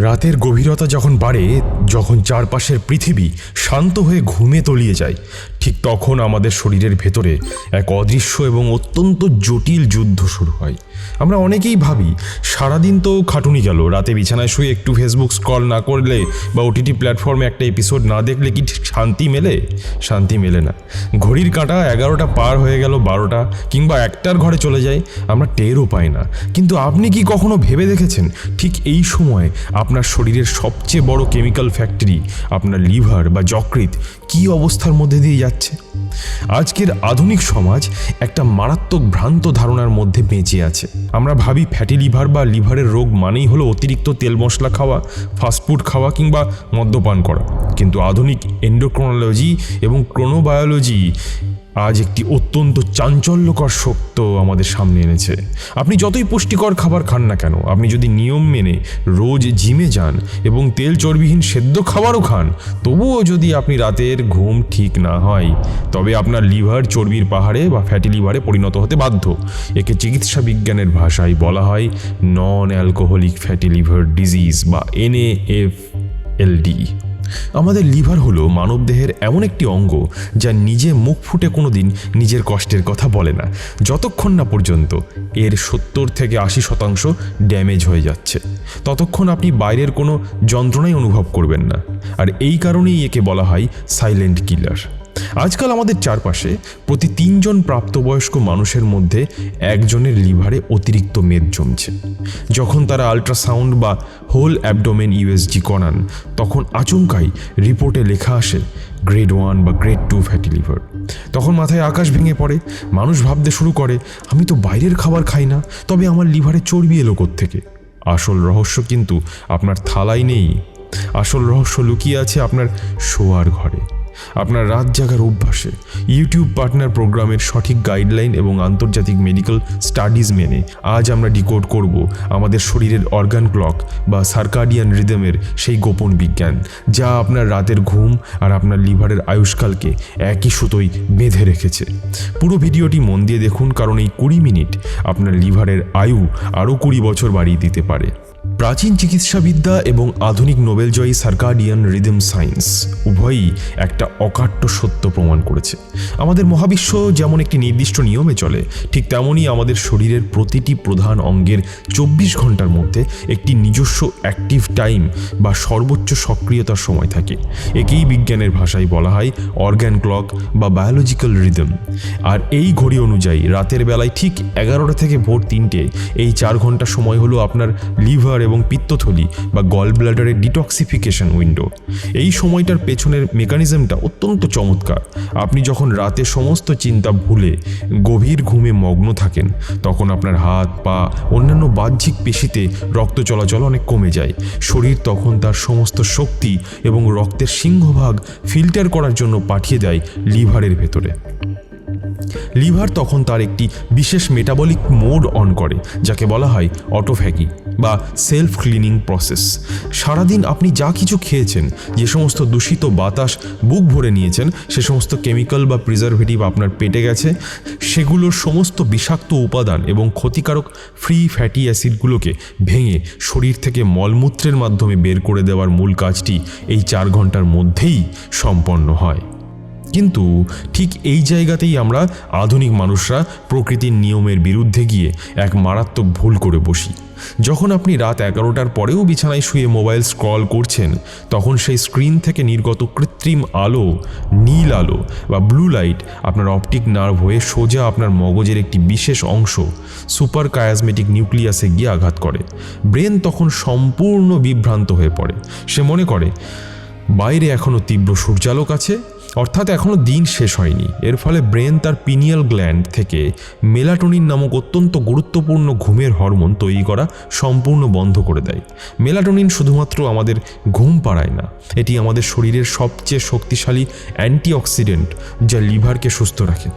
রাতের গভীরতা যখন বাড়ে, যখন চারপাশের পৃথিবী শান্ত হয়ে ঘুমে তলিয়ে যায়, ঠিক তখন আমাদের শরীরের ভেতরে এক অদৃশ্য এবং অত্যন্ত জটিল যুদ্ধ শুরু হয়। আমরা অনেকেই ভাবি সারাদিন তো খাটুনি গেল, রাতে বিছানায় শুয়ে একটু ফেসবুক স্ক্রল না করলে বা ওটিটি প্ল্যাটফর্মে একটা এপিসোড না দেখলে কি শান্তি মেলে? শান্তি মেলে না। ঘড়ির কাঁটা 11টা পার হয়ে গেল, 12টা কিংবা 1টার ঘরে চলে যায়, আমরা টেরও পাই না। কিন্তু আপনি কি কখনো ভেবে দেখেছেন ঠিক এই সময় আপনার শরীরের সবচেয়ে বড় কেমিক্যাল ফ্যাক্টরি, আপনার লিভার বা যকৃৎ, কী অবস্থার মধ্যে দিয়ে যাচ্ছে? আজকের আধুনিক সমাজ একটা মারাত্মক ভ্রান্ত ধারণার মধ্যে বেঁচে আছে। আমরা ভাবি ফ্যাটি লিভার বা লিভারের রোগ মানেই হলো অতিরিক্ত তেল মশলা খাওয়া, ফাস্টফুড খাওয়া কিংবা মদ্যপান করা। কিন্তু আধুনিক এন্ডোক্রোনোলজি এবং ক্রোনোবায়োলজি আজ একটি অত্যন্ত চাঞ্চল্যকর সত্য আমাদের সামনে এনেছে। আপনি যতই পুষ্টিকর খাবার খান না কেন, আপনি যদি নিয়ম মেনে রোজ জিমে যান এবং তেল চর্বিহীন সেদ্ধ খাবারও খান, তবুও যদি আপনি রাতের ঘুম ঠিক না হয়, তবে আপনার লিভার চর্বির পাহাড়ে বা ফ্যাটি লিভারে পরিণত হতে বাধ্য। একে চিকিৎসা বিজ্ঞানের ভাষায় বলা হয় non alcoholic fatty liver disease বা NAFLD। আমাদের লিভার হলো মানবদেহের এমন একটি অঙ্গ যা নিজে মুখ ফুটে কোনোদিন নিজের কষ্টের কথা বলে না, যতক্ষণ না পর্যন্ত এর 70 থেকে 80% ড্যামেজ হয়ে যাচ্ছে। ততক্ষণ আপনি বাইরের কোনো যন্ত্রণাই অনুভব করবেন না। আর এই কারণেই একে বলা হয় সাইলেন্ট কিলার। আজকাল আমাদের চারপাশে প্রতি 3 জন প্রাপ্তবয়স্ক মানুষের মধ্যে একজনের লিভারে অতিরিক্ত মেদ জমছে। যখন তারা আল্ট্রাসাউন্ড বা হোল অ্যাবডোমেন USG করান, তখন আচমকাই রিপোর্টে লেখা আসে গ্রেড 1 বা গ্রেড 2 ফ্যাটি লিভার। তখন মাথায় আকাশ ভেঙে পড়ে। মানুষ ভাবতে শুরু করে, আমি তো বাইরের খাবার খাই না, তবে আমার লিভারে চর্বি এলো কোত্থেকে? আসল রহস্য কিন্তু আপনার থালায় নেই। আসল রহস্য লুকিয়ে আছে আপনার শোয়ার ঘরে, আপনার রাত জাগার অভ্যাসে। ইউটিউব পার্টনার প্রোগ্রামের সঠিক গাইডলাইন এবং আন্তর্জাতিক মেডিকেল স্টাডিজ মেনে আজ আমরা ডিকোড করব আমাদের শরীরের অর্গান ক্লক বা সার্কাডিয়ান রিদমের সেই গোপন বিজ্ঞান, যা আপনার রাতের ঘুম আর আপনার লিভারের আয়ুষ্কালকে একই সুতোয় বেঁধে রেখেছে। পুরো ভিডিওটি মন দিয়ে দেখুন, কারণ এই 20 মিনিট আপনার লিভারের আয়ু আরও 20 বছর বাড়িয়ে দিতে পারে। প্রাচীন চিকিৎসাবিদ্যা এবং আধুনিক নোবেলজয়ী সার্কাডিয়ান রিদম সায়েন্স উভয়ই একটা অকাট্য সত্য প্রমাণ করেছে। আমাদের মহাবিশ্ব যেমন একটি নির্দিষ্ট নিয়মে চলে, ঠিক তেমনই আমাদের শরীরের প্রতিটি প্রধান অঙ্গের 24 ঘন্টার মধ্যে একটি নিজস্ব অ্যাক্টিভ টাইম বা সর্বোচ্চ সক্রিয়তার সময় থাকে। একেই বিজ্ঞানের ভাষায় বলা হয় অর্গান ক্লক বা বায়োলজিক্যাল রিদম। আর এই ঘড়ি অনুযায়ী রাতের বেলায় ঠিক 11টা থেকে ভোর 3টে, এই 4 ঘন্টা সময় হলো আপনার লিভার এবং পিত্তথলি বা গল ব্লাডারের ডিটক্সিফিকেশন উইন্ডো। এই সময়টার পেছনের মেকানিজমটা অত্যন্ত চমৎকার। আপনি যখন রাতে সমস্ত চিন্তা ভুলে গভীর ঘুমে মগ্ন থাকেন, তখন আপনার হাত পা অন্যান্য বাহ্যিক পেশিতে রক্ত চলাচল অনেক কমে যায়। শরীর তখন তার সমস্ত শক্তি এবং রক্তের সিংহভাগ ফিল্টার করার জন্য পাঠিয়ে দেয় লিভারের ভেতরে। লিভার তখন তার একটি বিশেষ মেটাবলিক মোড অন করে, যাকে বলা হয় অটোফ্যাগি বা সেলফ ক্লিনিং প্রসেস। সারাদিন আপনি যা কিছু খেয়েছেন, যে সমস্ত দূষিত বাতাস বুক ভরে নিয়েছেন, সে সমস্ত কেমিক্যাল বা প্রিজারভেটিভ আপনার পেটে গেছে, সেগুলোর সমস্ত বিষাক্ত উপাদান এবং ক্ষতিকারক ফ্রি ফ্যাটি অ্যাসিডগুলোকে ভেঙে শরীর থেকে মলমূত্রের মাধ্যমে বের করে দেওয়ার মূল কাজটি এই 4 ঘন্টার মধ্যেই সম্পন্ন হয়। কিন্তু ঠিক এই জায়গাতেই আমরা আধুনিক মানুষরা প্রকৃতির নিয়মের বিরুদ্ধে গিয়ে এক মারাত্মক ভুল করে বসি। যখন আপনি রাত 11টার পরেও বিছানায় শুয়ে মোবাইল স্ক্রল করছেন, তখন সেই স্ক্রিন থেকে নির্গত কৃত্রিম আলো, নীল আলো বা ব্লু লাইট আপনার অপটিক নার্ভ হয়ে সোজা আপনার মগজের একটি বিশেষ অংশ সুপার কায়াজমেটিক নিউক্লিয়াসে গিয়ে আঘাত করে। ব্রেন তখন সম্পূর্ণ বিভ্রান্ত হয়ে পড়ে। সে মনে করে বাইরে এখনও তীব্র সূর্যালোক আছে, অর্থাৎ এখনও দিন শেষ হয়নি। এর ফলে ব্রেন তার পিনিয়াল গ্ল্যান্ড থেকে মেলাটোনিন নামক অত্যন্ত গুরুত্বপূর্ণ ঘুমের হরমোন তৈরি করা সম্পূর্ণ বন্ধ করে দেয়। মেলাটোনিন শুধুমাত্র আমাদের ঘুম পাড়ায় না, এটি আমাদের শরীরের সবচেয়ে শক্তিশালী অ্যান্টিঅক্সিডেন্ট, যা লিভারকে সুস্থ রাখে।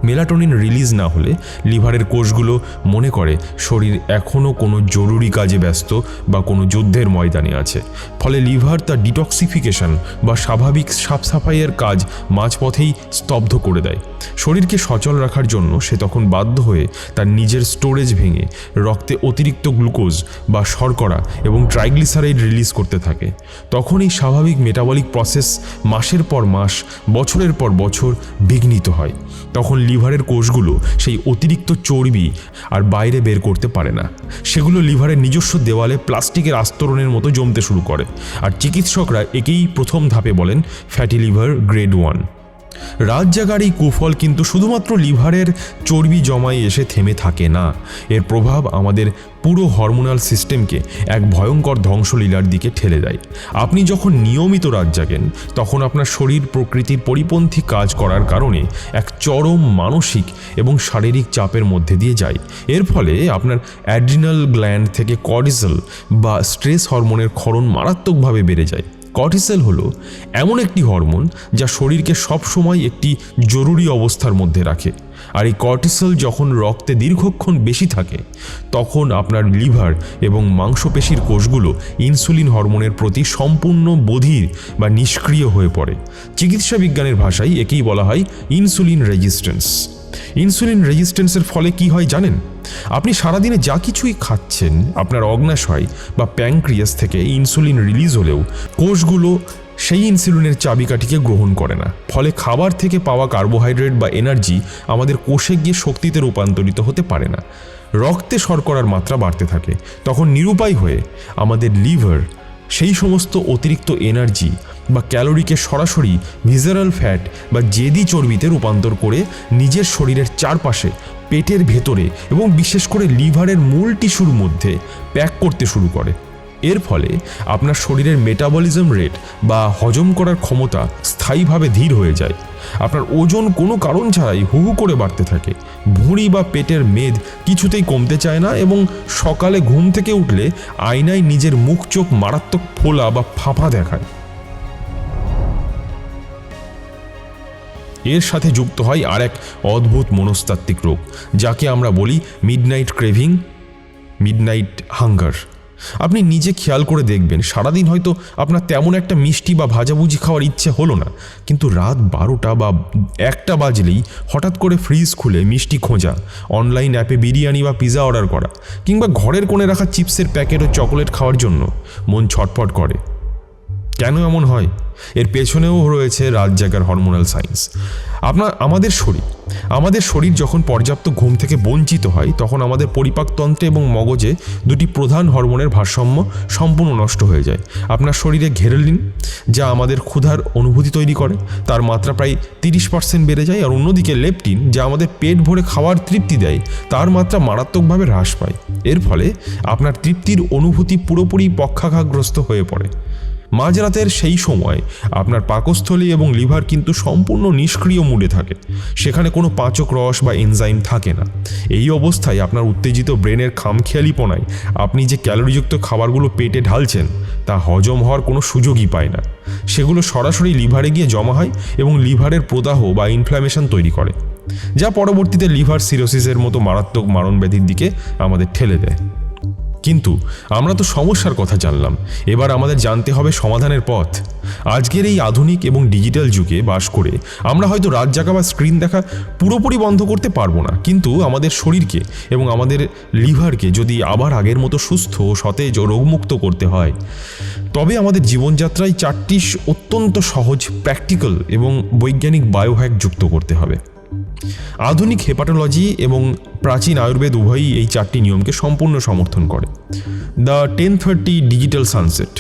মেলাটোনিন রিলিজ না হলে লিভারের কোষগুলো মনে করে শরীর এখনও কোনো জরুরি কাজে ব্যস্ত বা কোনো যুদ্ধের ময়দানে আছে। ফলে লিভার তার ডিটক্সিফিকেশন বা স্বাভাবিক সাফ সাফাইয়ের কাজ মাঝপথেই স্তব্ধ করে দেয়। শরীরকে সচল রাখার জন্য সে তখন বাধ্য হয়ে তার নিজের স্টোরেজ ভেঙে রক্তে অতিরিক্ত গ্লুকোজ বা শর্করা এবং ট্রাইগ্লিসারাইড রিলিজ করতে থাকে। তখন এই স্বাভাবিক মেটাবলিক প্রসেস মাসের পর মাস, বছরের পর বছর বিঘ্নিত হয়। তখন লিভারের কোষগুলো সেই অতিরিক্ত চর্বি আর বাইরে বের করতে পারে না। সেগুলো লিভারের নিজস্ব দেওয়ালে প্লাস্টিকের আস্তরণের মতো জমতে শুরু করে। আর চিকিৎসকরা একেই প্রথম ধাপে বলেন ফ্যাটি লিভার গ্রেড 1। রাত জাগার এই কুফল কিন্তু শুধুমাত্র লিভারের চর্বি জমায় এসে থেমে থাকে না। এর প্রভাব আমাদের পুরো হরমোনাল সিস্টেমকে এক ভয়ঙ্কর ধ্বংসলীলার দিকে ঠেলে দেয়। আপনি যখন নিয়মিত রাত জাগেন তখন আপনার শরীর প্রকৃতির পরিপন্থী কাজ করার কারণে এক চরম মানসিক এবং শারীরিক চাপের মধ্যে দিয়ে যায়। এর ফলে আপনার অ্যাড্রিনাল গ্ল্যান্ড থেকে কর্টিসল বা স্ট্রেস হরমোনের ক্ষরণ মারাত্মকভাবে বেড়ে যায়। কর্টিসল হলো এমন একটি হরমোন যা শরীরকে সবসময় একটি জরুরি অবস্থার মধ্যে রাখে। আর এই কর্টিসল যখন রক্তে দীর্ঘক্ষণ বেশি থাকে তখন আপনার লিভার এবং মাংসপেশির কোষগুলো ইনসুলিন হরমোনের প্রতি সম্পূর্ণ বধির বা নিষ্ক্রিয় হয়ে পড়ে। চিকিৎসা বিজ্ঞানের ভাষায় একেই বলা হয় ইনসুলিন রেজিস্ট্যান্স। ইনসুলিন রেজিস্ট্যান্সের ফলে কি হয় জানেন? আপনি সারাদিনে যা কিছুই খাচ্ছেন, আপনার অগ্ন্যাশয় বা প্যানক্রিয়াস থেকে ইনসুলিন রিলিজ হলেও কোষগুলো সেই ইনসুলিনের চাবিকাঠিকে গ্রহণ করে না। ফলে খাবার থেকে পাওয়া কার্বোহাইড্রেট বা এনার্জি আমাদের কোষে গিয়ে শক্তিতে রূপান্তরিত হতে পারে না। রক্তে শর্করার মাত্রা বাড়তে থাকে। তখন নিরুপায় হয়ে আমাদের লিভার সেই সমস্ত অতিরিক্ত এনার্জি বা ক্যালোরিকে সরাসরি ভিজারাল ফ্যাট বা জেদি চর্বিতে রূপান্তর করে নিজের শরীরের চারপাশে, পেটের ভেতরে এবং বিশেষ করে লিভারের মূল টিস্যুর মধ্যে প্যাক করতে শুরু করে। এর ফলে আপনার শরীরের মেটাবলিজম রেট বা হজম করার ক্ষমতা স্থায়ীভাবে ধীর হয়ে যায়। আপনার ওজন কোনো কারণ ছাড়াই হু হু করে বাড়তে থাকে। ভুঁড়ি বা পেটের মেদ কিছুতেই কমতে চায় না এবং সকালে ঘুম থেকে উঠলে আয়নায় নিজের মুখ চোখ মারাত্মক ফোলা বা ফাঁপা দেখায়। এর সাথে যুক্ত হয় আর এক অদ্ভুত মনস্তাত্ত্বিক রোগ, যাকে আমরা বলি মিডনাইট ক্রেভিং, মিডনাইট হাঙ্গার। আপনি নিজে খেয়াল করে দেখবেন, সারাদিন হয়তো আপনার তেমন একটা মিষ্টি বা ভাজাভুজি খাওয়ার ইচ্ছে হলো না, কিন্তু রাত 12টা বা 1টা বাজলেই হঠাৎ করে ফ্রিজ খুলে মিষ্টি খোঁজা, অনলাইন অ্যাপে বিরিয়ানি বা পিৎজা অর্ডার করা, কিংবা ঘরের কোণে রাখা চিপসের প্যাকেট ও চকোলেট খাওয়ার জন্য মন ছটফট করে। কেন এমন হয়? এর পেছনেও রয়েছে রাত জাগার হরমোনাল সায়েন্স। আমাদের শরীর যখন পর্যাপ্ত ঘুম থেকে বঞ্চিত হয় তখন আমাদের পরিপাকতন্ত্রে এবং মগজে দুটি প্রধান হরমোনের ভারসাম্য সম্পূর্ণ নষ্ট হয়ে যায়। আপনার শরীরে ঘেরেলিন, যা আমাদের ক্ষুধার অনুভূতি তৈরি করে, তার মাত্রা প্রায় 30% বেড়ে যায়। আর অন্যদিকে লেপটিন, যা আমাদের পেট ভরে খাওয়ার তৃপ্তি দেয়, তার মাত্রা মারাত্মকভাবে হ্রাস পায়। এর ফলে আপনার তৃপ্তির অনুভূতি পুরোপুরি পক্ষাঘাতগ্রস্ত হয়ে পড়ে। মাঝরাতের সেই সময় আপনার পাকস্থলী এবং লিভার কিন্তু সম্পূর্ণ নিষ্ক্রিয় মুডে থাকে। সেখানে কোনো পাচক রস বা এনজাইম থাকে না। এই অবস্থায় আপনার উত্তেজিত ব্রেনের খামখেয়ালিপনায় আপনি যে ক্যালোরিযুক্ত খাবারগুলো পেটে ঢালছেন তা হজম হওয়ার কোনো সুযোগই পায় না। সেগুলো সরাসরি লিভারে গিয়ে জমা হয় এবং লিভারের প্রদাহ বা ইনফ্ল্যামেশন তৈরি করে, যা পরবর্তীতে লিভার সিরোসিসের মতো মারাত্মক মারণব্যাধির দিকে আমাদের ঠেলে দেয়। কিন্তু আমরা তো সমস্যার কথা জানলাম, এবার আমাদের জানতে হবে সমাধানের পথ। আজকের এই আধুনিক এবং ডিজিটাল যুগে বাস করে আমরা হয়তো রাত জাগা বা স্ক্রিন দেখা পুরোপুরি বন্ধ করতে পারবো না, কিন্তু আমাদের শরীরকে এবং আমাদের লিভারকে যদি আবার আগের মতো সুস্থ, সতেজ ও রোগমুক্ত করতে হয়, তবে আমাদের জীবনযাত্রায় 4টি অত্যন্ত সহজ, প্র্যাকটিক্যাল এবং বৈজ্ঞানিক বায়োহ্যাক যুক্ত করতে হবে। আধুনিক হেপাটোলজি এবং প্রাচীন আয়ুর্বেদ উভয়ই এই 4টি নিয়মকে সম্পূর্ণ সমর্থন করে। The 10:30 digital sunset.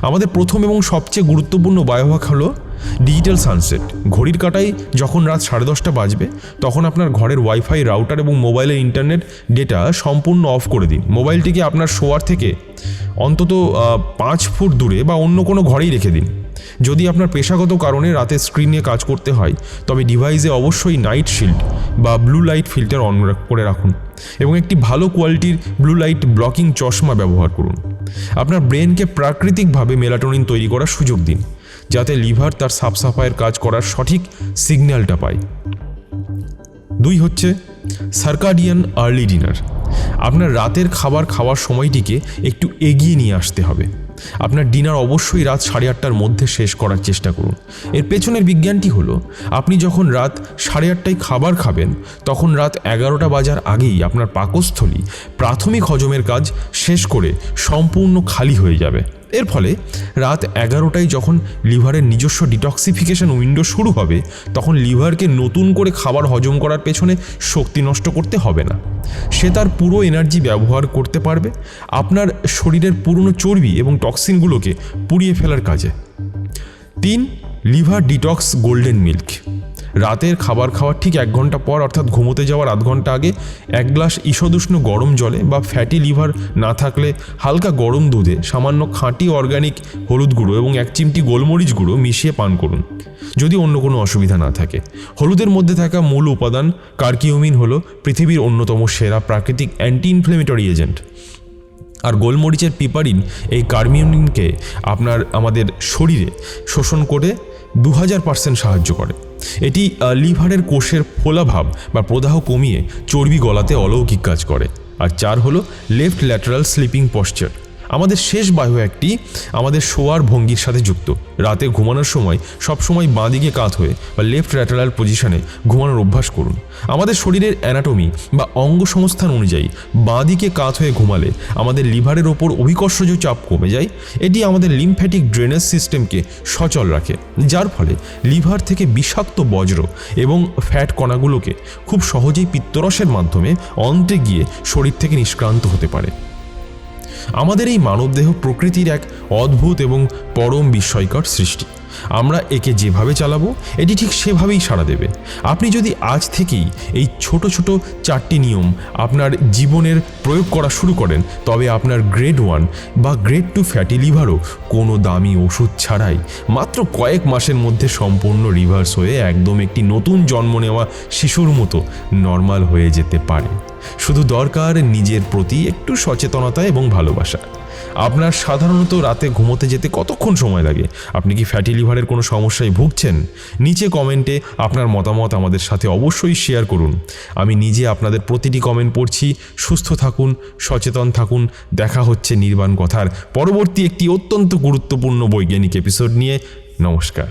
আমাদের প্রথম এবং সবচেয়ে গুরুত্বপূর্ণ বায়োহ্যাক হলো ডিজিটাল সানসেট। ঘড়ির কাঁটায় যখন রাত 10:30 বাজবে তখন আপনার ঘরের ওয়াইফাই, রাউটার এবং মোবাইলের ইন্টারনেট ডেটা সম্পূর্ণ অফ করে দিন। মোবাইলটিকে আপনার শোয়ার থেকে অন্তত 5 ফুট দূরে বা অন্য কোনো ঘরেই রেখে দিন। যদি আপনার পেশাগত কারণে রাতে স্ক্রিনে কাজ করতে হয় তবে ডিভাইসে অবশ্যই নাইট শিল্ড বা ব্লু লাইট ফিল্টার অন করে রাখুন এবং একটি ভালো কোয়ালিটির ব্লু লাইট ব্লকিং চশমা ব্যবহার করুন। আপনার ব্রেনকে প্রাকৃতিকভাবে মেলাটোনিন তৈরি করার সুযোগ দিন, যাতে লিভার তার সাফ সাফাইয়ের কাজ করার সঠিক সিগন্যালটা পায়। 2 হচ্ছে সার্কাডিয়ান আর্লি ডিনার। আপনার রাতের খাবার খাওয়ার সময়টিকে একটু এগিয়ে নিয়ে আসতে হবে। আপনার ডিনার অবশ্যই রাত 8:30টার মধ্যে শেষ করার চেষ্টা করুন। এর পেছনের বিজ্ঞানটি হলো, আপনি যখন রাত 8:30টায় খাবার খাবেন তখন রাত 11টা বাজার আগেই আপনার পাকস্থলী প্রাথমিক হজমের কাজ শেষ করে সম্পূর্ণ খালি হয়ে যাবে। এর ফলে রাত 11টায় যখন লিভারের নিজস্ব ডিটক্সিফিকেশন উইন্ডো শুরু হবে তখন লিভারকে নতুন করে খাবার হজম করার পেছনে শক্তি নষ্ট করতে হবে না। সে তার পুরো এনার্জি ব্যবহার করতে পারবে আপনার শরীরের পুরনো চর্বি এবং টক্সিনগুলোকে পুড়িয়ে ফেলার কাজে। 3, লিভার ডিটক্স গোল্ডেন মিল্ক। রাতের খাবার খাওয়ার ঠিক 1 ঘন্টা পর অর্থাৎ ঘুমোতে যাওয়ার আধ ঘন্টা আগে 1 গ্লাস ঈষদুষ্ণ গরম জলে বা ফ্যাটি লিভার না থাকলে হালকা গরম দুধে সামান্য খাঁটি অর্গানিক হলুদ গুঁড়ো এবং 1 চিমটি গোলমরিচ গুঁড়ো মিশিয়ে পান করুন, যদি অন্য কোনো অসুবিধা না থাকে। হলুদের মধ্যে থাকা মূল উপাদান কারকিউমিন হলো পৃথিবীর অন্যতম সেরা প্রাকৃতিক অ্যান্টি ইনফ্লেমেটরি এজেন্ট, আর গোলমরিচের পিপারিন এই কারমিউমিনকে আমাদের শরীরে শোষণ করে 2000% সাহায্য করে। এটি লিভারের কোষের ফোলাভাব বা প্রদাহ কমিয়ে চর্বি গলাতে অলৌকিক কাজ করে। আর 4 হলো লেফট ল্যাটারাল স্লিপিং পশ্চার। আমাদের শেষ বায়ু একটি আমাদের শোয়ার ভঙ্গির সাথে যুক্ত। রাতে ঘুমানোর সময় সবসময় বাঁ দিকে কাত হয়ে বা লেফট ল্যাটারাল পজিশনে ঘুমানোর অভ্যাস করুন। আমাদের শরীরের অ্যানাটমি বা অঙ্গ সংস্থান অনুযায়ী বাঁ দিকে কাত হয়ে ঘুমালে আমাদের লিভারের ওপর অভিকর্ষজ চাপ কমে যায়। এটি আমাদের লিম্ফ্যাটিক ড্রেনেজ সিস্টেমকে সচল রাখে, যার ফলে লিভার থেকে বিষাক্ত বজ্র এবং ফ্যাট কণাগুলোকে খুব সহজেই পিত্তরসের মাধ্যমে অন্ত্রে গিয়ে শরীর থেকে নিষ্ক্রান্ত হতে পারে। আমাদের এই মানবদেহ প্রকৃতির এক অদ্ভুত এবং পরম বিস্ময়কর সৃষ্টি। আমরা একে যেভাবে চালাবো এটি ঠিক সেভাবেই সাড়া দেবে। আপনি যদি আজ থেকেই এই ছোট ছোট 4টি নিয়ম আপনার জীবনের প্রয়োগ করা শুরু করেন তবে আপনার গ্রেড 1 বা গ্রেড 2 ফ্যাটি লিভারও কোনো দামি ওষুধ ছাড়াই মাত্র কয়েক মাসের মধ্যে সম্পূর্ণ রিভার্স হয়ে একদম একটি নতুন জন্ম নেওয়া শিশুর মতো নর্মাল হয়ে যেতে পারে। শুধু দরকার নিজের প্রতি একটু সচেতনতা এবং ভালোবাসা। আপনার সাধারণত রাতে ঘুমোতে যেতে কতক্ষণ সময় লাগে? আপনি কি ফ্যাটি লিভারের কোনো সমস্যায় ভুগছেন? নিচে কমেন্টে আপনার মতামত আমাদের সাথে অবশ্যই শেয়ার করুন। আমি নিজে আপনাদের প্রতিটি কমেন্ট পড়ছি। সুস্থ থাকুন, সচেতন থাকুন। দেখা হচ্ছে নির্বাণ কথার পরবর্তী একটি অত্যন্ত গুরুত্বপূর্ণ বৈজ্ঞানিক এপিসোড নিয়ে। নমস্কার।